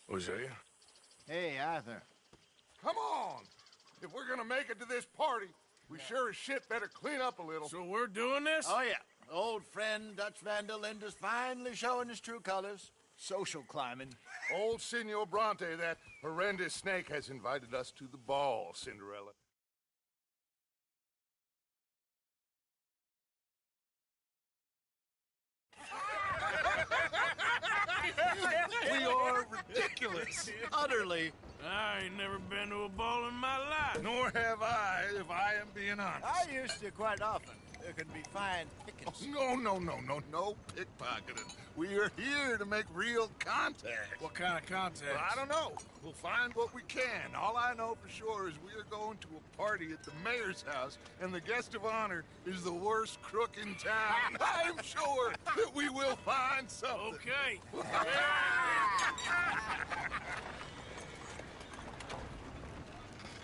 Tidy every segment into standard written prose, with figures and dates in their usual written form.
Hosea? Hey, Arthur. Come on! If we're gonna make it to this party, we sure as shit better clean up a little. So we're doing this? Oh, yeah. Old friend Dutch Van der Linde's finally showing his true colors. Social climbing. Old Senor Bronte, that horrendous snake, has invited us to the ball, Cinderella. We are ridiculous. Utterly. I ain't never been to a ball in my life. Nor have I, if I am being honest. I used to quite often. There can be fine pickings. No pickpocketing. We are here to make real contact. What kind of contact? Well, I don't know. We'll find what we can. All I know for sure is we are going to a party at the mayor's house, and the guest of honor is the worst crook in town. I'm sure that we will find something. Okay.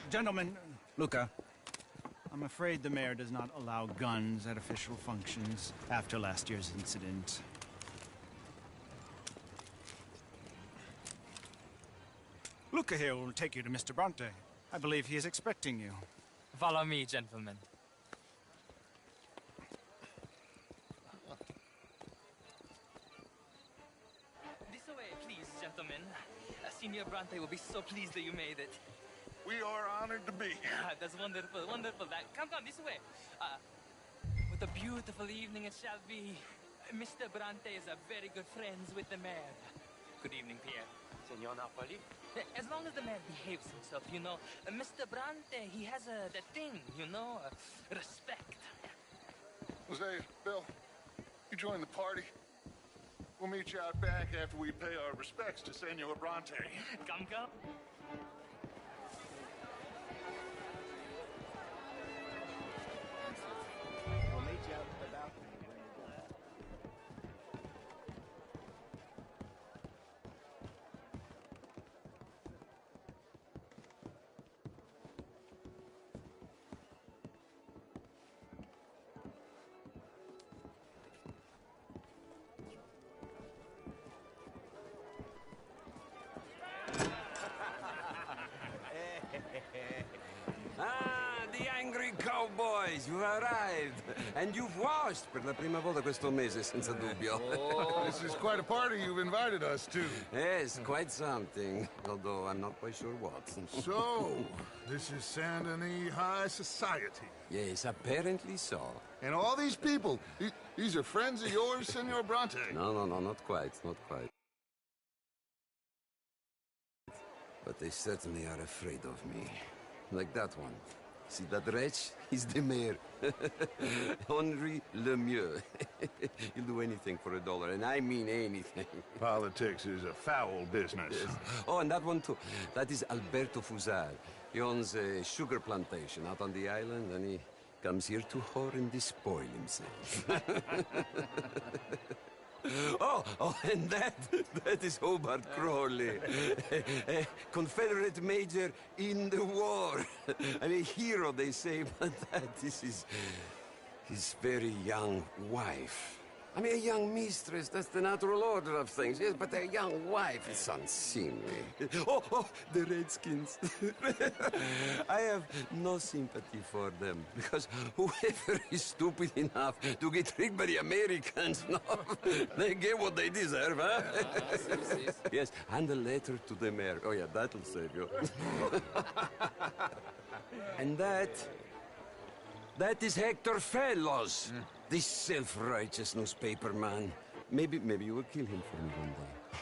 Gentlemen, Luca, I'm afraid the mayor does not allow guns at official functions after last year's incident. Luca here will take you to Mr. Bronte. I believe he is expecting you. Follow me, gentlemen. This way, please, gentlemen. Senior Bronte will be so pleased that you made it. We are honored to be here. That's wonderful, wonderful. Come, this way. What a beautiful evening it shall be. Mr. Bronte is a very good friends with the mayor. Good evening, Pierre. Senor Napoli? As long as the man behaves himself, you know. Mr. Bronte, he has that thing, you know, respect. Jose, Bill, you join the party. We'll meet you out back after we pay our respects to Senor Bronte. Come. We'll meet you out at the balcony. Ah, the angry cowboys, you arrived. And you've washed per la prima volta questo mese, senza dubbio. This is quite a party you've invited us to. Yes, quite something. Although I'm not quite sure what. So, this is Saint Denis High Society. Yes, apparently so. And all these people, these are friends of yours, Senor Bronte? No, not quite, not quite. But they certainly are afraid of me. Like that one. See that wretch? He's the mayor. Henri Lemieux. He'll do anything for $1, and I mean anything. Politics is a foul business. Yes. Oh, and that one too. That is Alberto Fusar. He owns a sugar plantation out on the island, and he comes here to whore and despoil himself. Oh, and that is Hobart Crawley, a Confederate major in the war. I mean, a hero, they say, but that is his very young wife. I mean, a young mistress, that's the natural order of things, yes, but a young wife is unseemly. Oh, the Redskins. I have no sympathy for them, because whoever is stupid enough to get tricked by the Americans, no, they get what they deserve, huh? Yes, and a letter to the mayor. Oh, yeah, that'll save you. And that is Hector Fellows. This self-righteous newspaper man. Maybe you will kill him for me one day.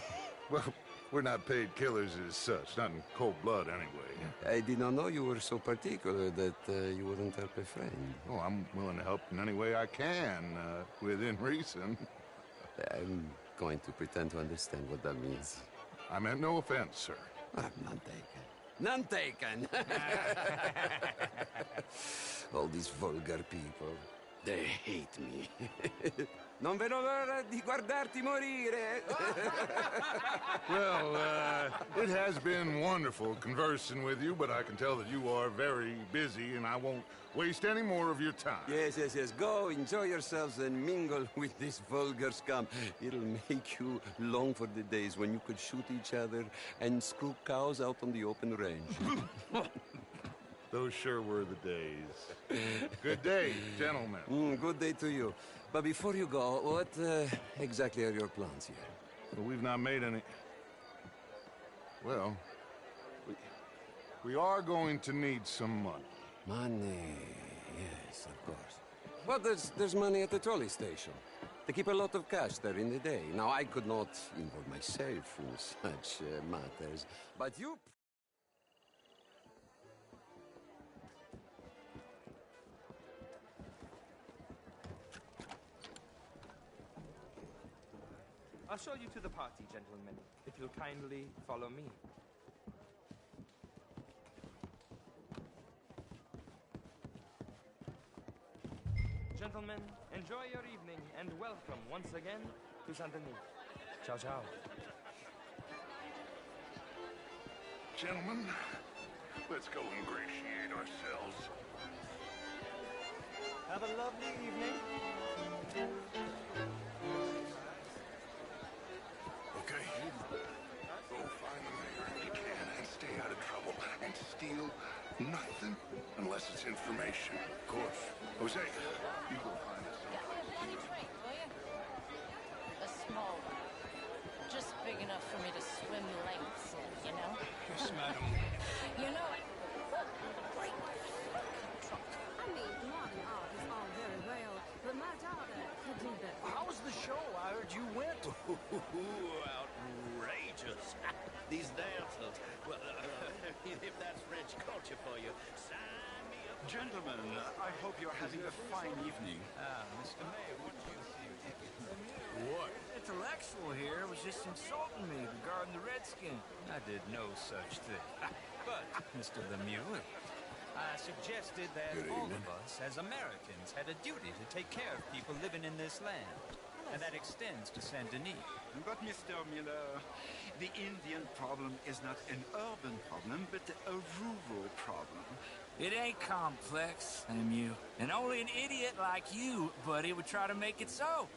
Well, we're not paid killers as such, not in cold blood anyway. I did not know you were so particular that you wouldn't help a friend. Oh, I'm willing to help in any way I can, within reason. I'm going to pretend to understand what that means. I meant no offense, sir. None taken. None taken! All these vulgar people, they hate me. Non vedo l'ora di guardarti morire. Well, it has been wonderful conversing with you, but I can tell that you are very busy, and I won't waste any more of your time. Yes, yes, yes. Go, enjoy yourselves and mingle with this vulgar scum. It'll make you long for the days when you could shoot each other and screw cows out on the open range. Those sure were the days. Good day, gentlemen. Good day to you. But before you go, what exactly are your plans here? Well, we've not made any... Well, we are going to need some money. Money, yes, of course. But there's money at the trolley station. They keep a lot of cash there in the day. Now, I could not involve myself in such matters, but you... I'll show you to the party, gentlemen, if you'll kindly follow me. Gentlemen, enjoy your evening and welcome once again to Saint-Denis. Ciao, ciao. Gentlemen, let's go ingratiate ourselves. Have a lovely evening. Okay. Go find the mayor if you can and stay out of trouble. And steal nothing unless it's information. Of course. Jose, you go find us someplace. Drink, will you? A small one. Just big enough for me to swim lengths in, you know? Yes, madam. You know it. Great. I mean, modern art is all very well, but my daughter could do better. How was the show? I heard you went. Outrageous. These dancers. Well, if that's French culture for you, sign me up. Gentlemen, I hope you're having a fine evening. Mr. Mayor, what do you think? What? Intellectual here was just insulting me regarding the Redskin. I did no such thing. But, Mr. Lemieux, I suggested that all of us, as Americans, had a duty to take care of people living in this land. And that extends to Saint-Denis. But, Mr. Miller, the Indian problem is not an urban problem, but a rural problem. It ain't complex, Lemieux. And only an idiot like you, buddy, would try to make it so.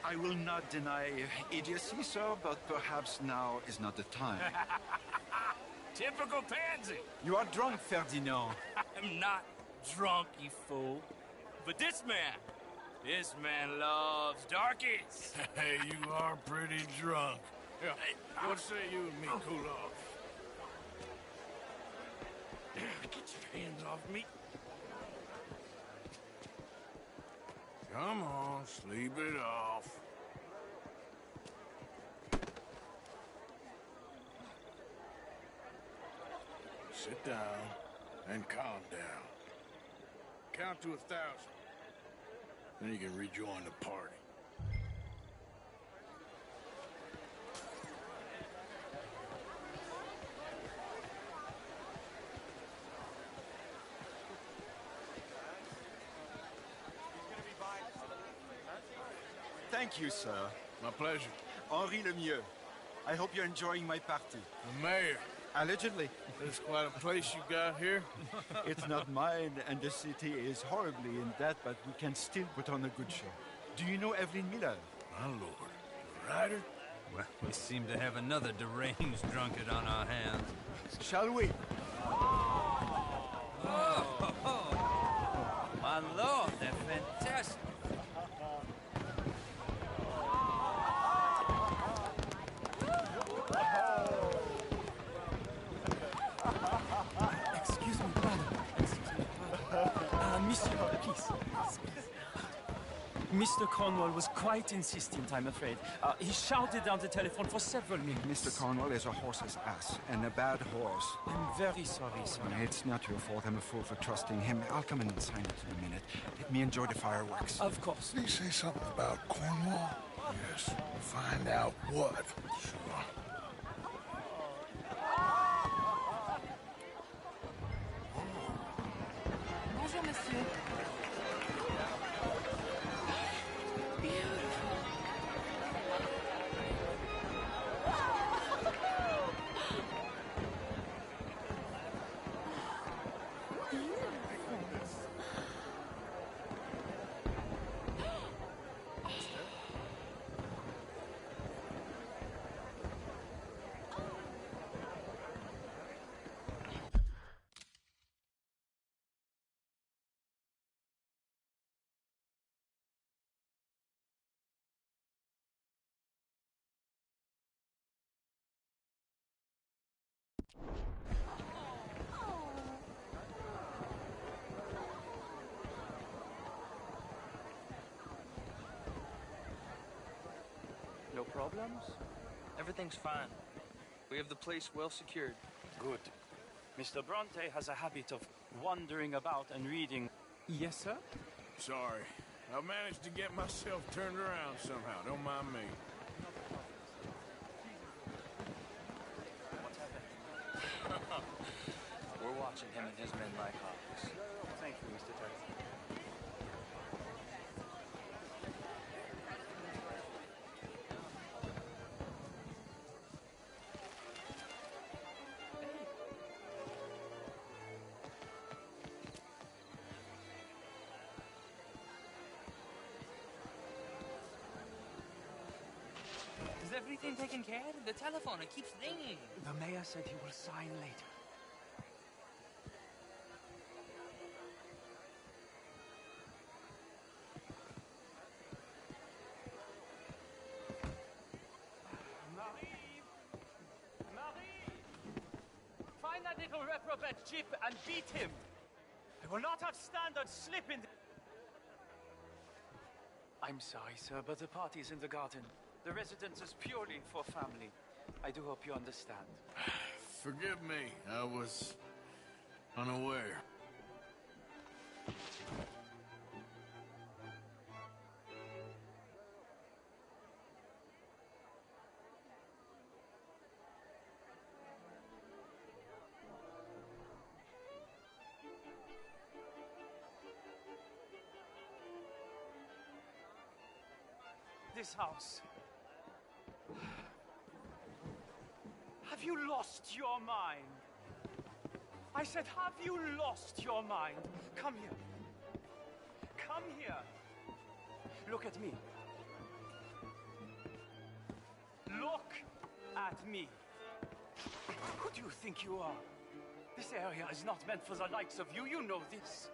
I will not deny idiocy, sir, but perhaps now is not the time. Typical pansy. You are drunk, Ferdinand. I'm not drunk, you fool. But this man loves darkies. Hey, you are pretty drunk. Yeah, what say you and me cool off? Get your hands off me. Come on, sleep it off. Sit down and calm down. Count to 1,000. Then you can rejoin the party. Thank you, sir. My pleasure. Henri Lemieux. I hope you're enjoying my party. The mayor. Allegedly. There's quite a place you got here. It's not mine, and the city is horribly in debt, but we can still put on a good show. Do you know Evelyn Miller? My lord. The writer? Well, we seem to have another deranged drunkard on our hands. Shall we? My lord, they're fantastic. Excuse me, pardon. Monsieur, please. Mr. Cornwall was quite insistent, I'm afraid. He shouted down the telephone for several minutes. Mr. Cornwall is a horse's ass, and a bad horse. I'm very sorry, sir. It's not your fault. I'm a fool for trusting him. I'll come in and sign it in a minute. Let me enjoy the fireworks. Of course. Did he say something about Cornwall? Yes. Find out what. Sure. Bonjour, monsieur. Beautiful. problems? Everything's fine. We have the place well secured. Good. Mr. Bronte has a habit of wandering about and reading. Yes, sir? Sorry. I managed to get myself turned around somehow. Don't mind me. What's happened? We're watching him and his men like hawks. Thank you, Mr. Jackson. Is everything taken care of? The telephone, it keeps ringing. The mayor said he will sign later. Marie! Marie! Find that little reprobate Chip and beat him. I will not have standards slip in. I'm sorry, sir, but the party is in the garden. The residence is purely for family. I do hope you understand. Forgive me. I was unaware. This house. Have you lost your mind? I said, have you lost your mind? Come here. Come here. Look at me. Look at me. Who do you think you are? This area is not meant for the likes of you. You know this.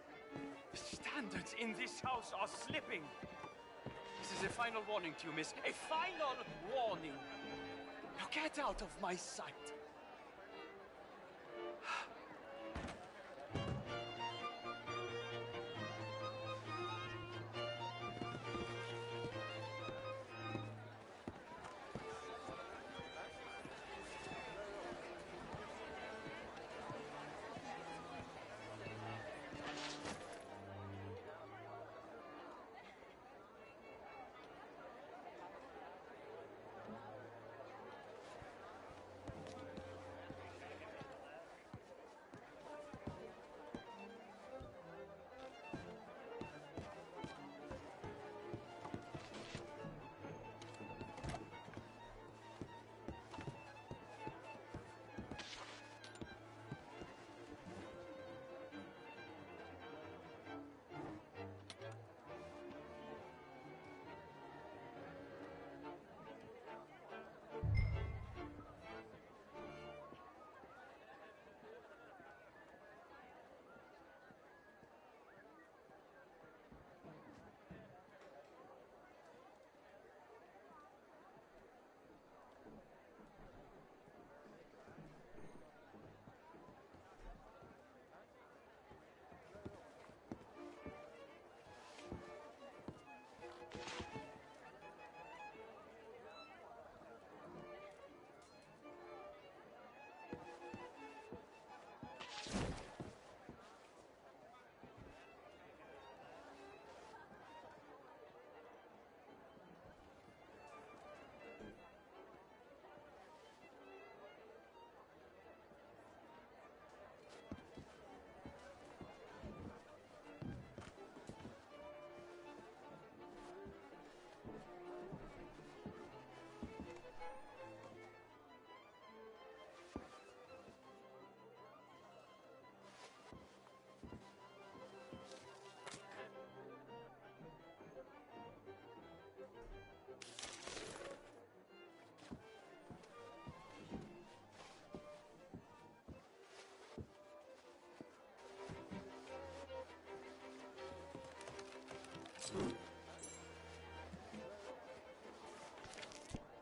The standards in this house are slipping. This is a final warning to you, miss. A final warning. Now get out of my sight.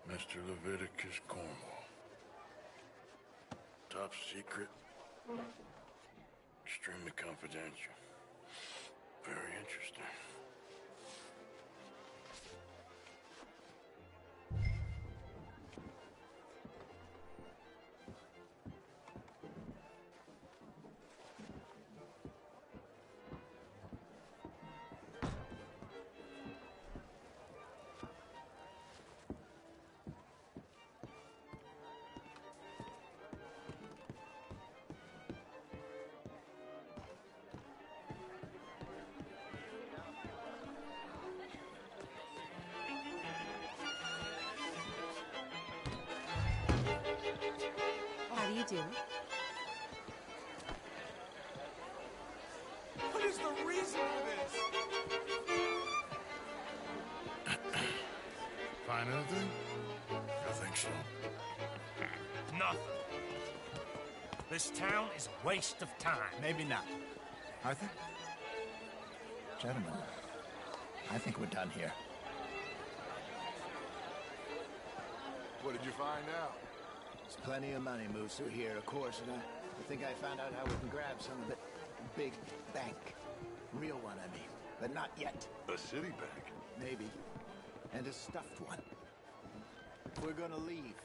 Mr. Leviticus Cornwall. Top secret. Extremely confidential. Very interesting. you do? What is the reason for this? Find anything? I think so. Nothing. This town is a waste of time. Maybe not. Arthur? Gentlemen, I think we're done here. What did you find out? There's plenty of money moves through here, of course, and I think I found out how we can grab some of it. Big bank. Real one, I mean. But not yet. A city bank? Maybe. And a stuffed one. If we're gonna leave,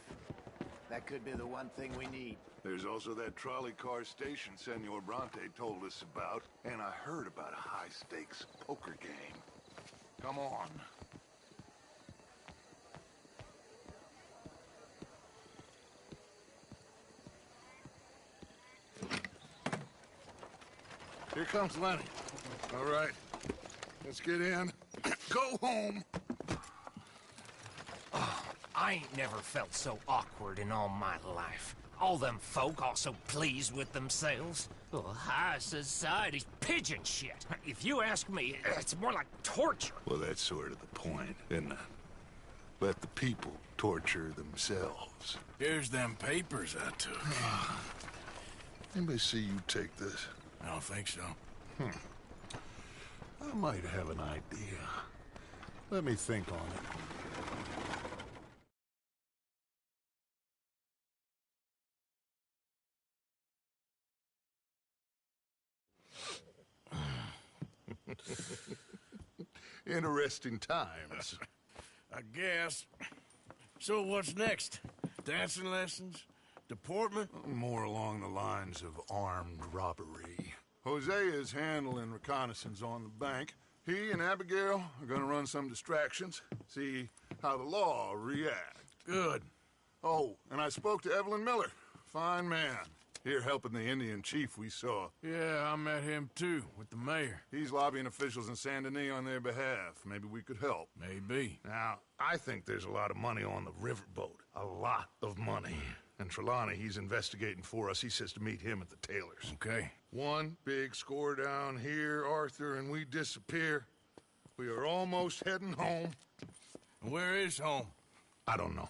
that could be the one thing we need. There's also that trolley car station Senor Bronte told us about, and I heard about a high-stakes poker game. Come on. Here comes Lenny. All right, let's get in. Go home. I ain't never felt so awkward in all my life. All them folk all so pleased with themselves. Oh, high society's pigeon shit. If you ask me, it's more like torture. Well, that's sort of the point, isn't it? Let the people torture themselves. Here's them papers I took. Anybody see you take this? I don't think so. I might have an idea. Let me think on it. Interesting times. I guess. So what's next? Dancing lessons? Deportment? More along the lines of armed robbery. Hosea is handling reconnaissance on the bank. He and Abigail are gonna run some distractions, see how the law reacts. Good. Oh, and I spoke to Evelyn Miller. Fine man. Here helping the Indian chief we saw. Yeah, I met him too, with the mayor. He's lobbying officials in Saint Denis on their behalf. Maybe we could help. Maybe. Now, I think there's a lot of money on the riverboat. A lot of money. And Trelawney, he's investigating for us. He says to meet him at the Taylor's. Okay. One big score down here, Arthur, and we disappear. We are almost heading home. Where is home? I don't know.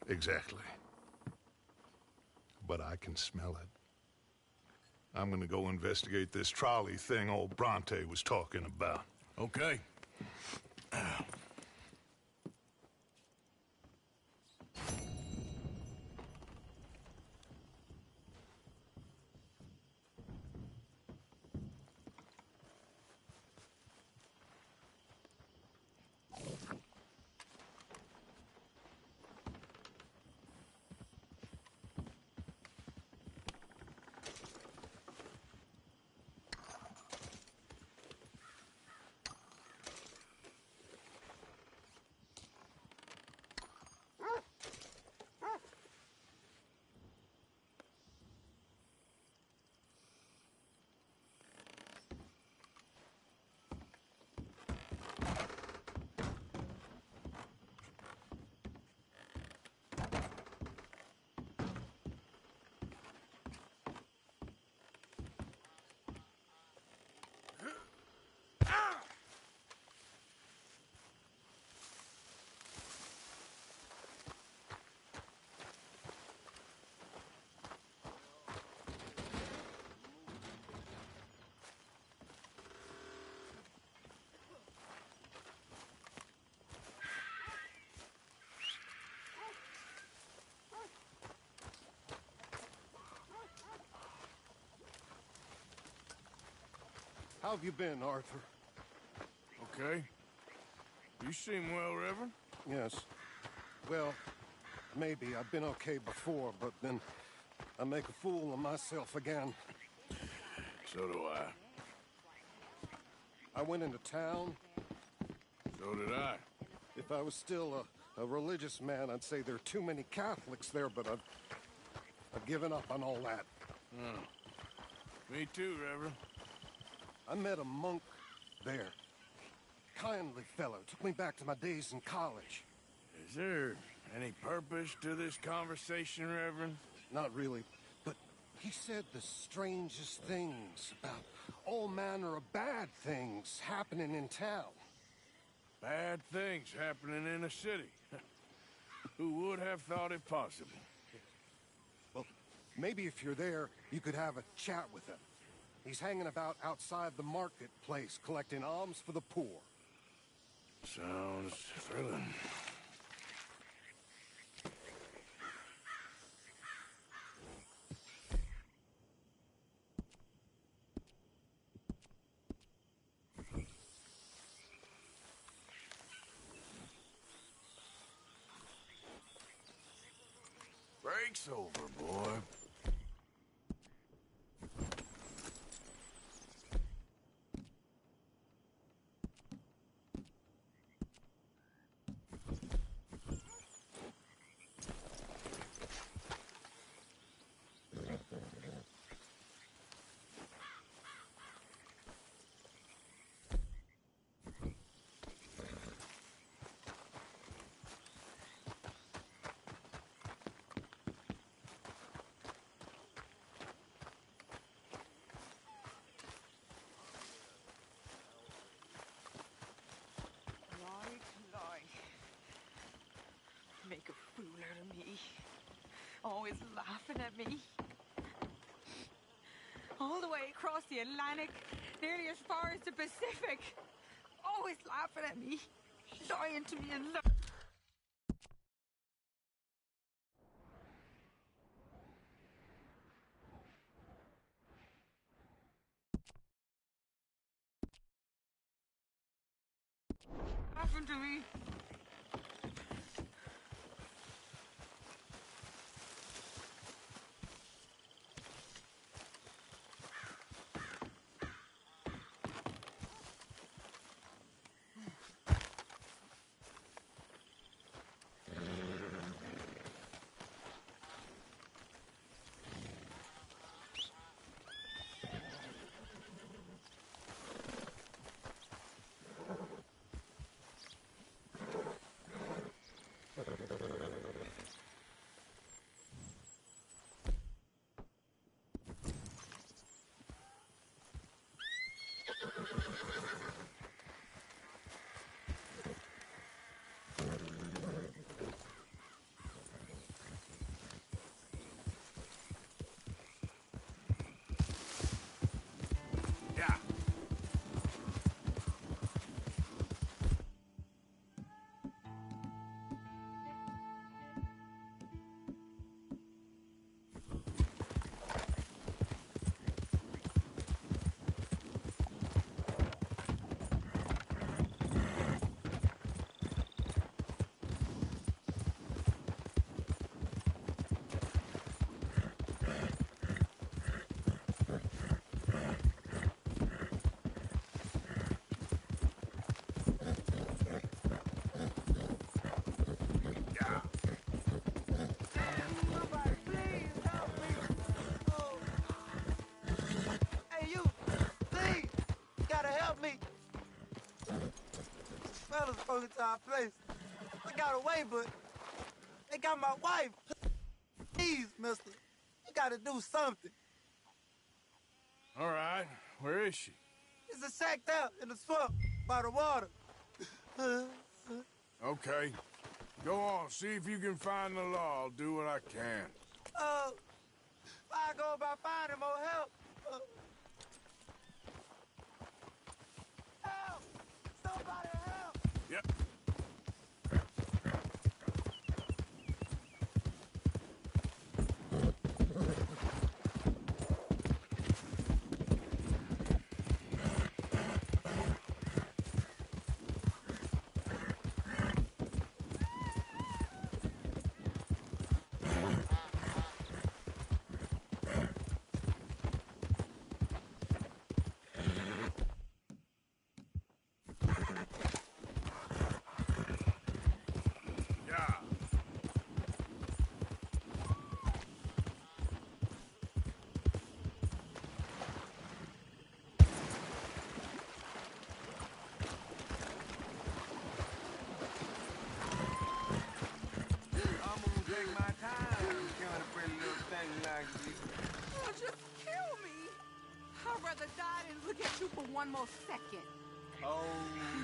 Exactly. But I can smell it. I'm gonna go investigate this trolley thing old Bronte was talking about. Okay. How have you been, Arthur? Okay. You seem well, Reverend. Yes. Well, maybe. I've been okay before, but then I make a fool of myself again. So do I. I went into town. So did I. If I was still a religious man, I'd say there are too many Catholics there, but I've given up on all that. Me too, Reverend. I met a monk there. Kindly fellow. Took me back to my days in college. Is there any purpose to this conversation, Reverend? not really. But he said the strangest things about all manner of bad things happening in town. Bad things happening in a city. Who would have thought it possible? Well, maybe if you're there, you could have a chat with him. He's hanging about outside the marketplace, collecting alms for the poor. Sounds thrilling. Break's over, boy. Make a fool out of me. Always laughing at me. All the way across the Atlantic, nearly as far as the Pacific. Always laughing at me. Lying to me and laughing to me. Fellas broke into our place. I got away, but they got my wife. Please, mister. You gotta do something. All right, where is she? She's shacked out in the swamp by the water. Okay. Go on, see if you can find the law. I'll do what I can. I go about finding more help. Help! Somebody help! Yep. ain't like you. Oh, just kill me. I'd rather die than look at you for one more second. Oh,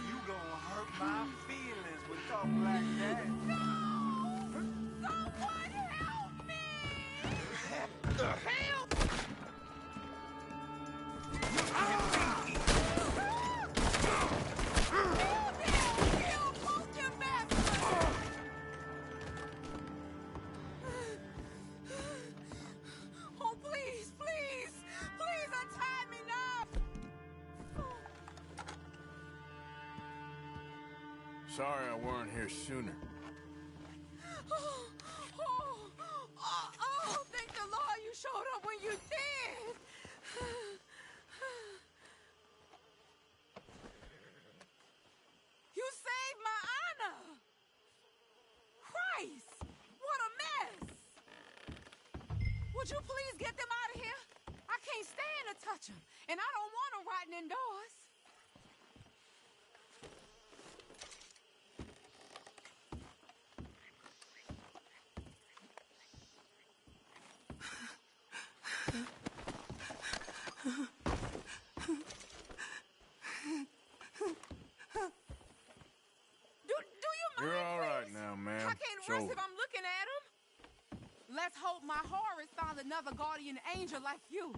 you gonna hurt my feelings with talk like that. No! Someone help me! The hell? Oh, please, please, please untie me now! Sorry I weren't here sooner. Thank the Lord you showed up when you did! You saved my honor! Christ! What a mess! Would you please get them out of here? I can't stand to touch them, and I don't want them rotting indoors. You're all right now, ma'am. I can't rest if I'm looking at him. Let's hope my Horus found another guardian angel like you.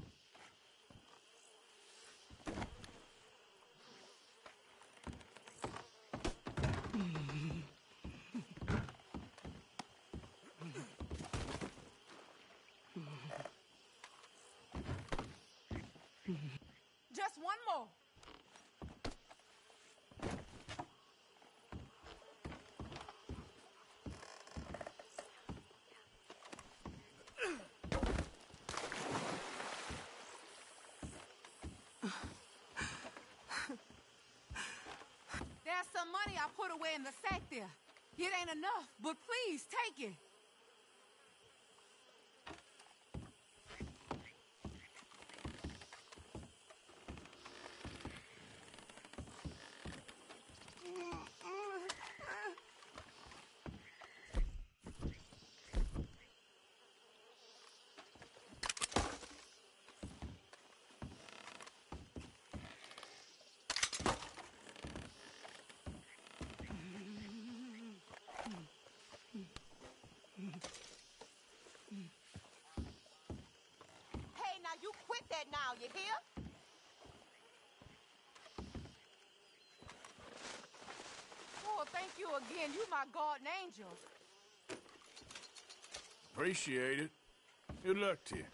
Just one more. There's some money I put away in the sack there. It ain't enough, but please take it. Hey, now you quit that now, you hear? Oh, thank you again. You my guardian angel. Appreciate it. Good luck to you.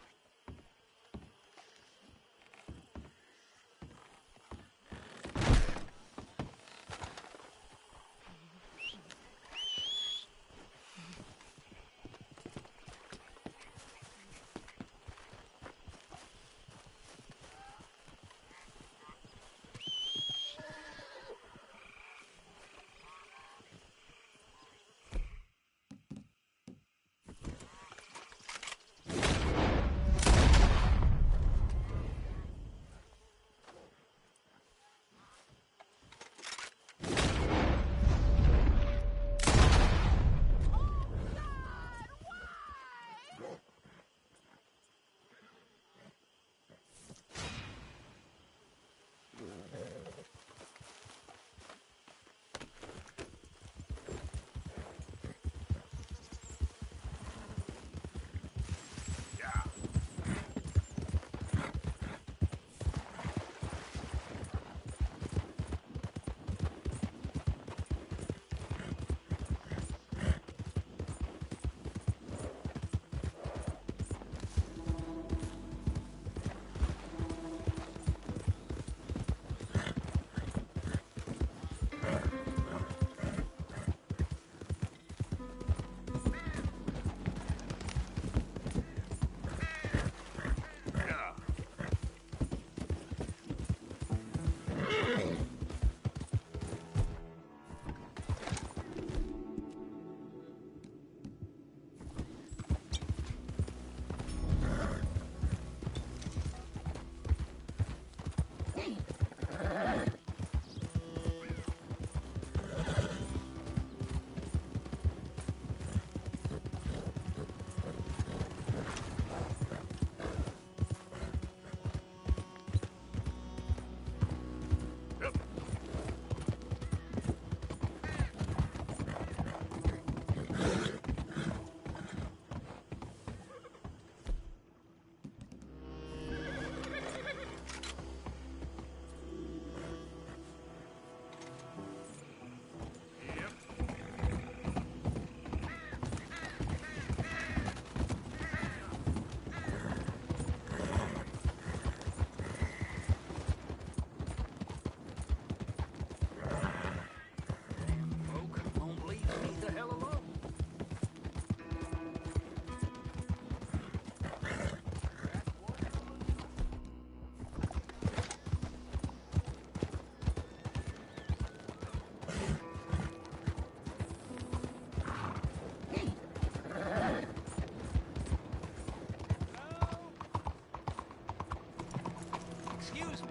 Excuse me.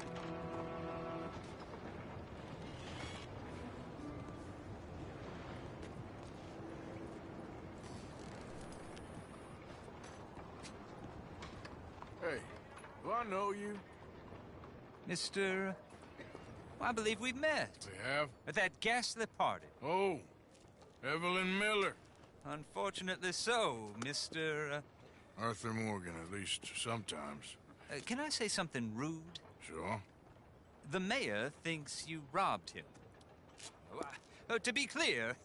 Hey, do I know you? Mr. I believe we've met. We have? At that ghastly party. Oh, Evelyn Miller. Unfortunately so, Mr. Arthur Morgan, at least sometimes. Can I say something rude? Sure. The mayor thinks you robbed him. To be clear,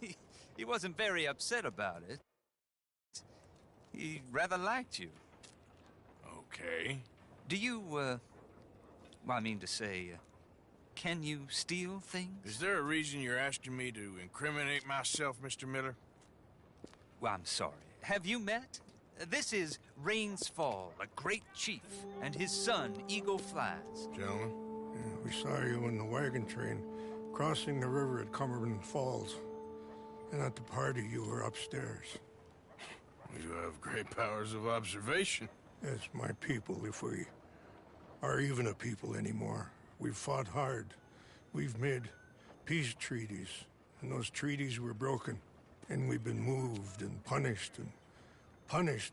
he wasn't very upset about it. He rather liked you. Okay. Do you, well, I mean to say, can you steal things? Is there a reason you're asking me to incriminate myself, Mr. Miller? Well, I'm sorry. Have you met? This is Rains Fall, a great chief, and his son, Eagle Flies. Gentlemen? Yeah, we saw you in the wagon train crossing the river at Cumberland Falls. And at the party, you were upstairs. You have great powers of observation. It's my people, if we are even a people anymore. We've fought hard. We've made peace treaties, and those treaties were broken. And we've been moved and punished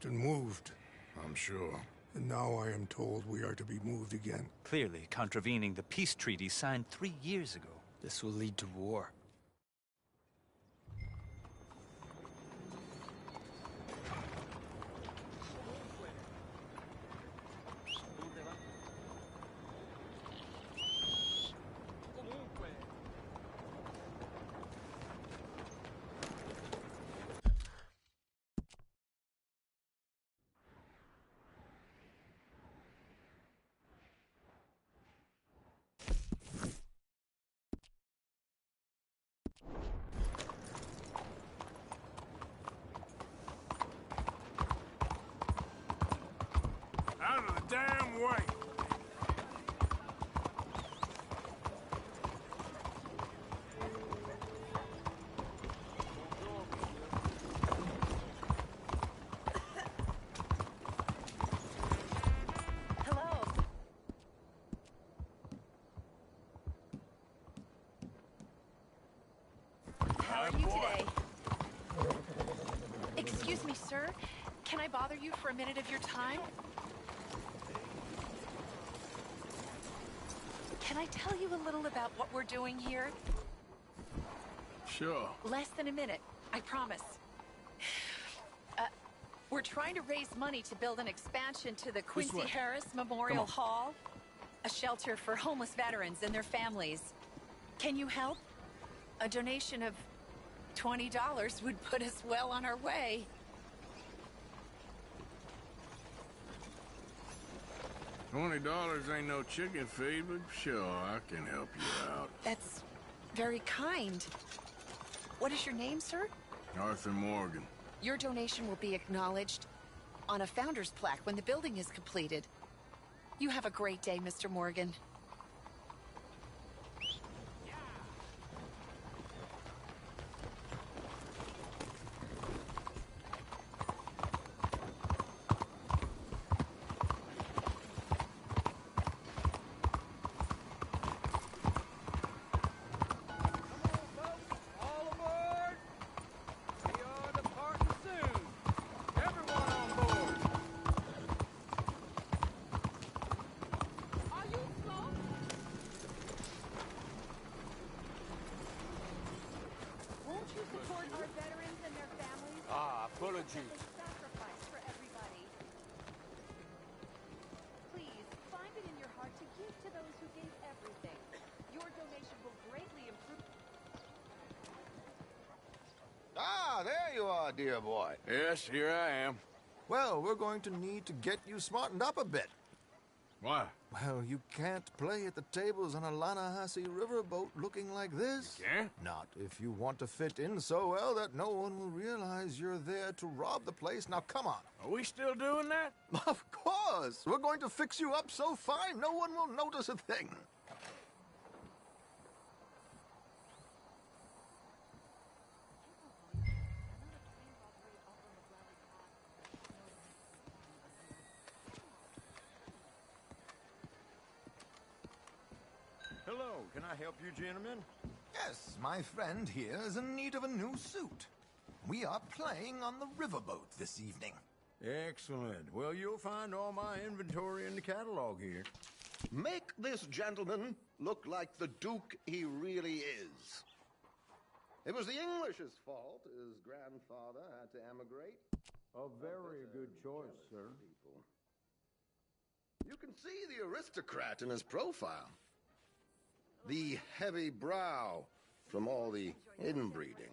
and moved. I'm sure. And now I am told we are to be moved again. Clearly contravening the peace treaty signed 3 years ago. This will lead to war. Out of the damn way! How are you today? Excuse me, sir. Can I bother you for a minute of your time? Can I tell you a little about what we're doing here? Sure. Less than a minute, I promise. We're trying to raise money to build an expansion to the Quincy way. Harris Memorial Hall, a shelter for homeless veterans and their families. Can you help? A donation of $20 would put us well on our way. $20 ain't no chicken feed, but sure, I can help you out. That's very kind. What is your name, sir? Arthur Morgan. Your donation will be acknowledged on a founder's plaque when the building is completed. You have a great day, Mr. Morgan. Apology. Sacrifice for everybody. Please, find it in your heart to give to those who gave everything. Your donation will greatly improve. Ah, there you are, dear boy. Yes, here I am. Well, we're going to need to get you smartened up a bit. Why? Well, you can't play at the tables on a Lannahechee riverboat looking like this. You can't? Not if you want to fit in so well that no one will realize you're there to rob the place. Now, come on. Are we still doing that? Of course. We're going to fix you up so fine no one will notice a thing. Hello, can I help you, gentlemen? Yes, my friend here is in need of a new suit. We are playing on the riverboat this evening. Excellent. Well, you'll find all my inventory in the catalog here. Make this gentleman look like the Duke he really is. It was the English's fault his grandfather had to emigrate. A very good choice, sir. People. You can see the aristocrat in his profile. The heavy brow from all the inbreeding.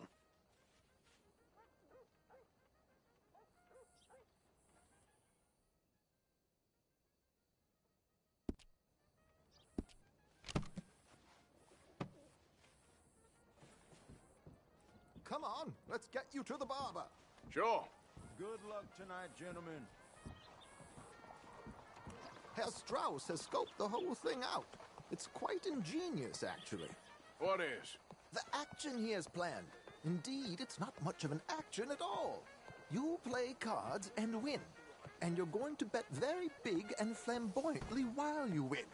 Come on, let's get you to the barber. Sure. Good luck tonight, gentlemen. Herr Strauss has scoped the whole thing out. It's quite ingenious, actually. What is? The action he has planned. Indeed, it's not much of an action at all. You play cards and win. And you're going to bet very big and flamboyantly while you win.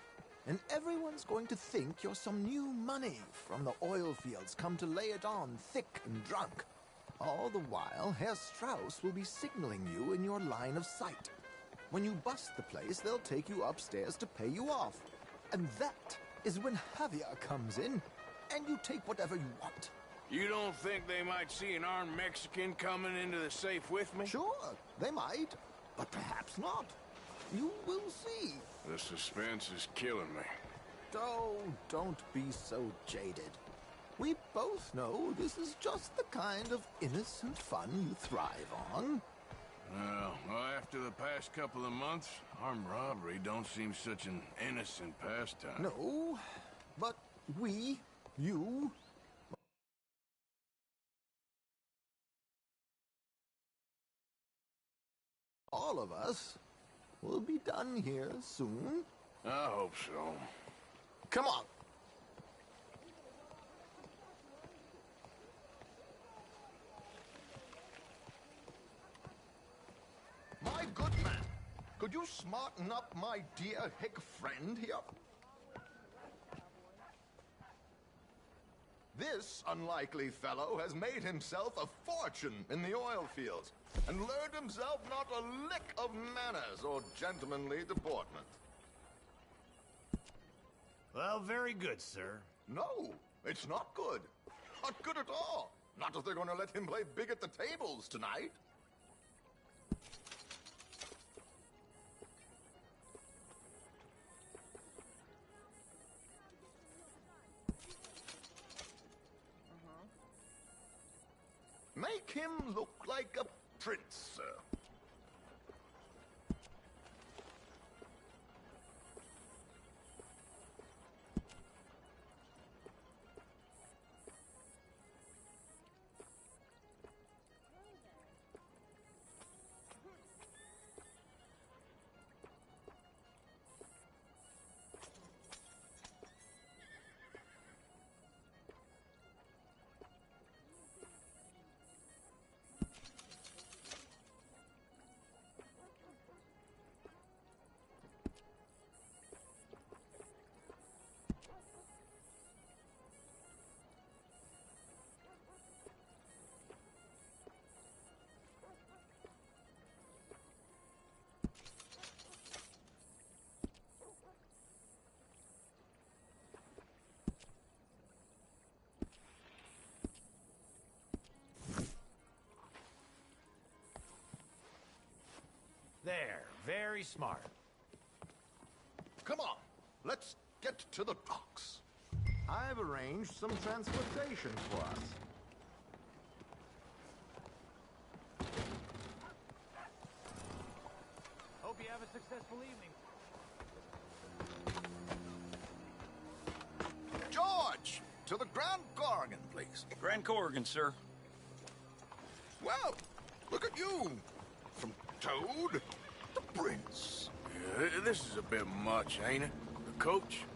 And everyone's going to think you're some new money from the oil fields come to lay it on thick and drunk. All the while, Herr Strauss will be signaling you in your line of sight. When you bust the place, they'll take you upstairs to pay you off. And that is when Javier comes in, and you take whatever you want. You don't think they might see an armed Mexican coming into the safe with me? Sure, they might, but perhaps not. You will see. The suspense is killing me. Oh, don't be so jaded. We both know this is just the kind of innocent fun you thrive on. Well, after the past couple of months, armed robbery don't seem such an innocent pastime. No, but you... all of us will be done here soon. I hope so. Come on. My good man, could you smarten up my dear hick friend here? This unlikely fellow has made himself a fortune in the oil fields and learned himself not a lick of manners or gentlemanly deportment. Well, very good, sir. No, it's not good. Not good at all. Not if they're going to let him play big at the tables tonight. Make him look like a prince, sir. There, very smart. Come on, let's get to the docks. I've arranged some transportation for us. Hope you have a successful evening. George, to the Grand Corrigan, please. Grand Corrigan, sir. Well, look at you. From Toad to Prince. Yeah, this is a bit much, ain't it? The coach?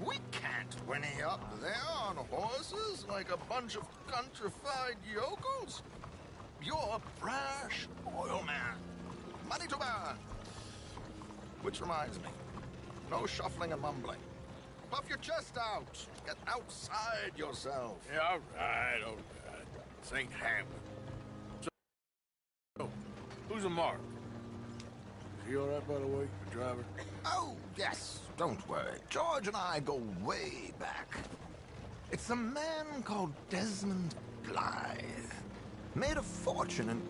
We can't whinny up there on horses like a bunch of countrified yokels. You're a brash oil man. Money to burn. Which reminds me, no shuffling and mumbling. Puff your chest out. Get outside yourself. Yeah, all right. This ain't Hamlet. So, who's a mark? Is he all right, by the way, the driver? Oh, yes. Don't worry. George and I go way back. It's a man called Desmond Blythe. Made a fortune in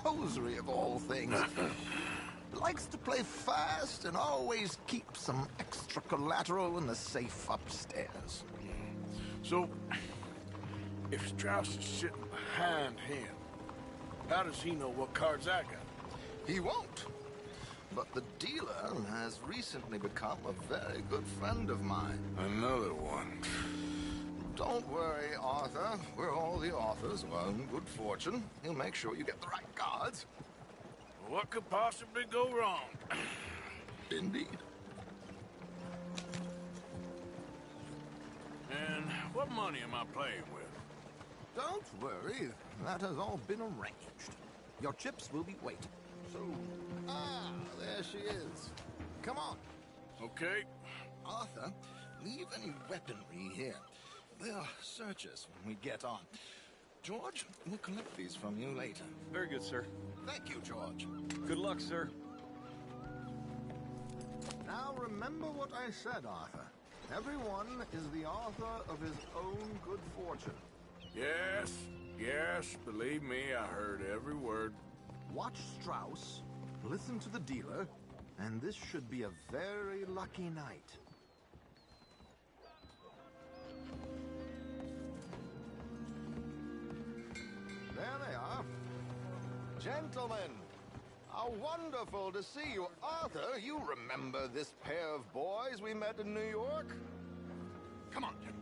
hosiery of all things. Likes to play fast and always keeps some extra collateral in the safe upstairs. So, if Strauss is sitting behind him, how does he know what cards I got? He won't. But the dealer has recently become a very good friend of mine. Another one. Don't worry, Arthur. We're all the authors of our own good fortune. He'll make sure you get the right cards. What could possibly go wrong? Indeed. And what money am I playing with? Don't worry. That has all been arranged. Your chips will be waiting. So... there she is. Come on. Okay. Arthur, leave any weaponry here. They'll search us when we get on. George, we'll collect these from you later. Very good, sir. Thank you, George. Good luck, sir. Now remember what I said, Arthur. Everyone is the author of his own good fortune. Yes, believe me, I heard every word. Watch Strauss, listen to the dealer, and this should be a very lucky night. There they are. Gentlemen, how wonderful to see you. Arthur, you remember this pair of boys we met in New York? Come on, Jim.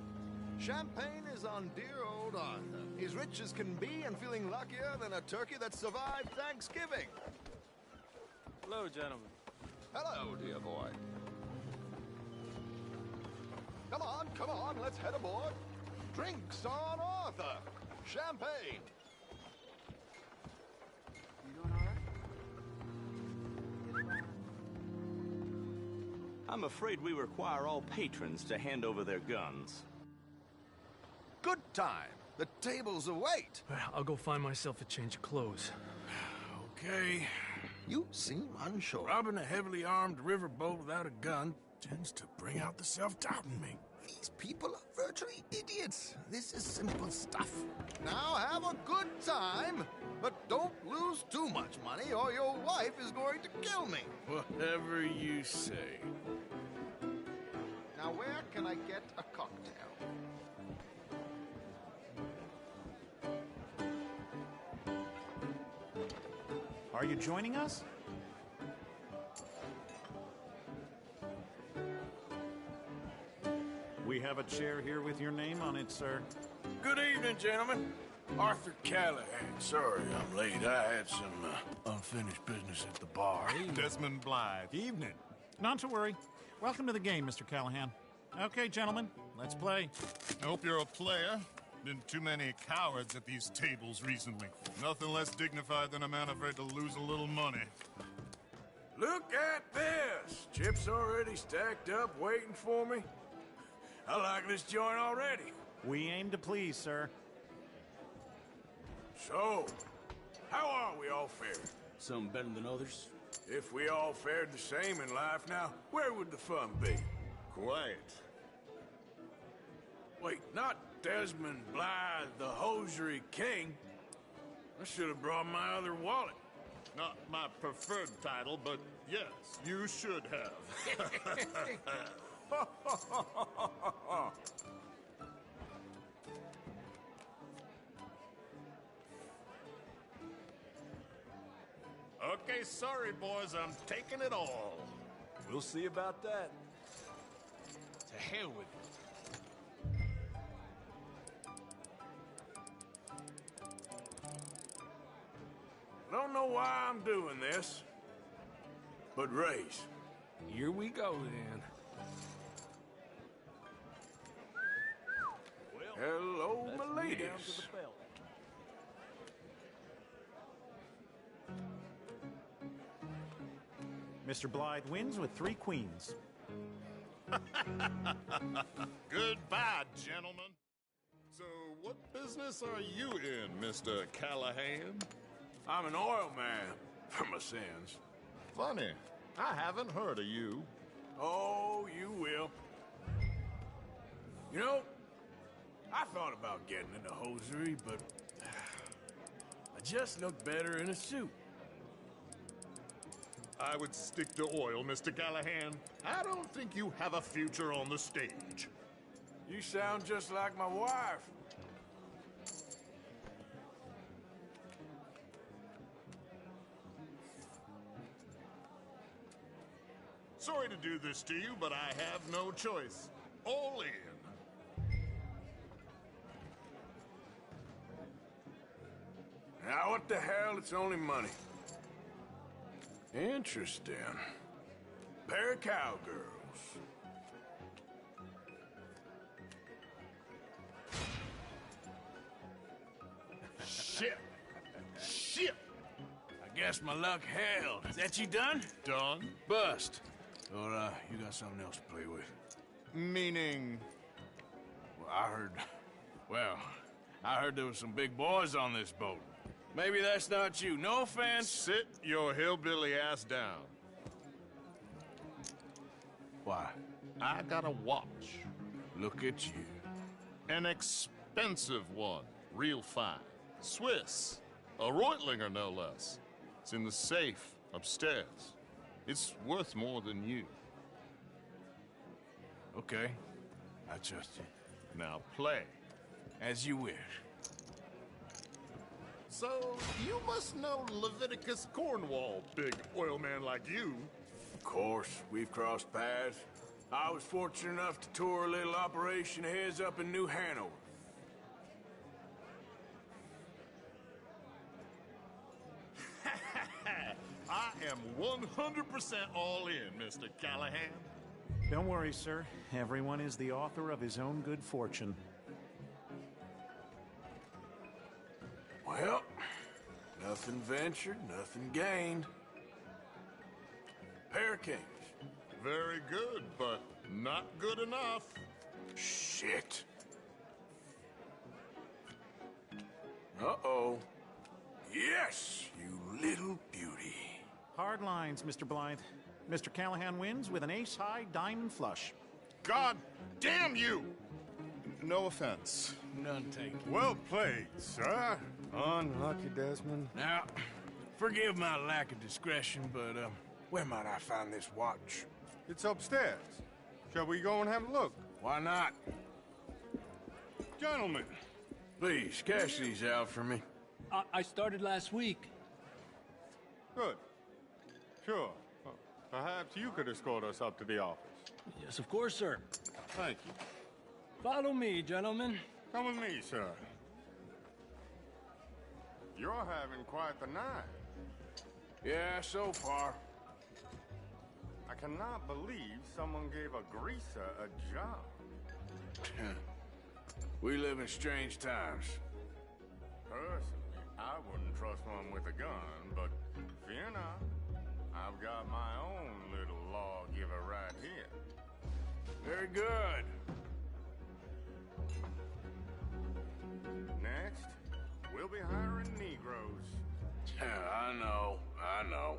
Champagne is on dear old Arthur. He's rich as can be and feeling luckier than a turkey that survived Thanksgiving. Hello, gentlemen. Hello, dear boy. Come on, let's head aboard. Drinks on Arthur. Champagne. I'm afraid we require all patrons to hand over their guns. Good time. The tables await. I'll go find myself a change of clothes. Okay. You seem unsure. Robbing a heavily armed riverboat without a gun tends to bring out the self-doubt in me. These people are virtually idiots. This is simple stuff. Now have a good time, but don't lose too much money or your wife is going to kill me. Whatever you say. Now where can I get a cocktail? Are you joining us? We have a chair here with your name on it, sir. Good evening, gentlemen. Arthur Callahan. Sorry I'm late. I had some unfinished business at the bar. Desmond Blythe. Evening. Not to worry. Welcome to the game, Mr. Callahan. Okay, gentlemen, let's play. I hope you're a player. Been too many cowards at these tables recently. Nothing less dignified than a man afraid to lose a little money. Look at this! Chips already stacked up, waiting for me. I like this joint already. We aim to please, sir. So, how are we all fared? Some better than others. If we all fared the same in life now, where would the fun be? Quiet. Wait, not Desmond Blythe, the hosiery king. I should have brought my other wallet. Not my preferred title, but yes, you should have. Okay, sorry, boys, I'm taking it all. We'll see about that. To hell with it. I don't know why I'm doing this, but raise. Here we go, then. Hello, my ladies. Mr. Blythe wins with 3 queens. Goodbye, gentlemen. So, what business are you in, Mr. Callahan? I'm an oil man, for my sins. Funny, I haven't heard of you. Oh, you will. You know, I thought about getting into hosiery, but I just look better in a suit. I would stick to oil, Mr. Callahan. I don't think you have a future on the stage. You sound just like my wife. Sorry to do this to you, but I have no choice. All in. Now, what the hell? It's only money. Interesting. Pair of cowgirls. Shit. Shit. I guess my luck held. Is that you done? Done? Bust. Or, you got something else to play with? Meaning? Well, I heard there was some big boys on this boat. Maybe that's not you. No offense. Sit your hillbilly ass down. Why? I got a watch. Look at you. An expensive one. Real fine. Swiss. A Reutlinger, no less. It's in the safe upstairs. It's worth more than you. Okay. I trust you. Now play. As you wish. So, you must know Leviticus Cornwall, big oil man like you. Of course, we've crossed paths. I was fortunate enough to tour a little operation of his up in New Hanover. I am 100% all in, Mr. Callahan. Don't worry, sir. Everyone is the author of his own good fortune. Well, nothing ventured, nothing gained. Pair of kings. Very good, but not good enough. Shit. Uh-oh. Yes, you little beauty. Hard lines, Mr. Blythe. Mr. Callahan wins with an ace-high diamond flush. God damn you! No offense. None taken. Well played, sir. Unlucky, Desmond. Now, forgive my lack of discretion, but, where might I find this watch? It's upstairs. Shall we go and have a look? Why not? Gentlemen. Please, cash these out for me. I started last week. Good. Sure. Perhaps you could escort us up to the office. Yes, of course, sir. Thank you. Follow me, gentlemen. Come with me, sir. You're having quite the night. Yeah, so far. I cannot believe someone gave a greaser a job. We live in strange times. Personally, I wouldn't trust one with a gun, but fear not. I've got my own little lawgiver right here. Very good. Next, we'll be hiring Negroes. I know.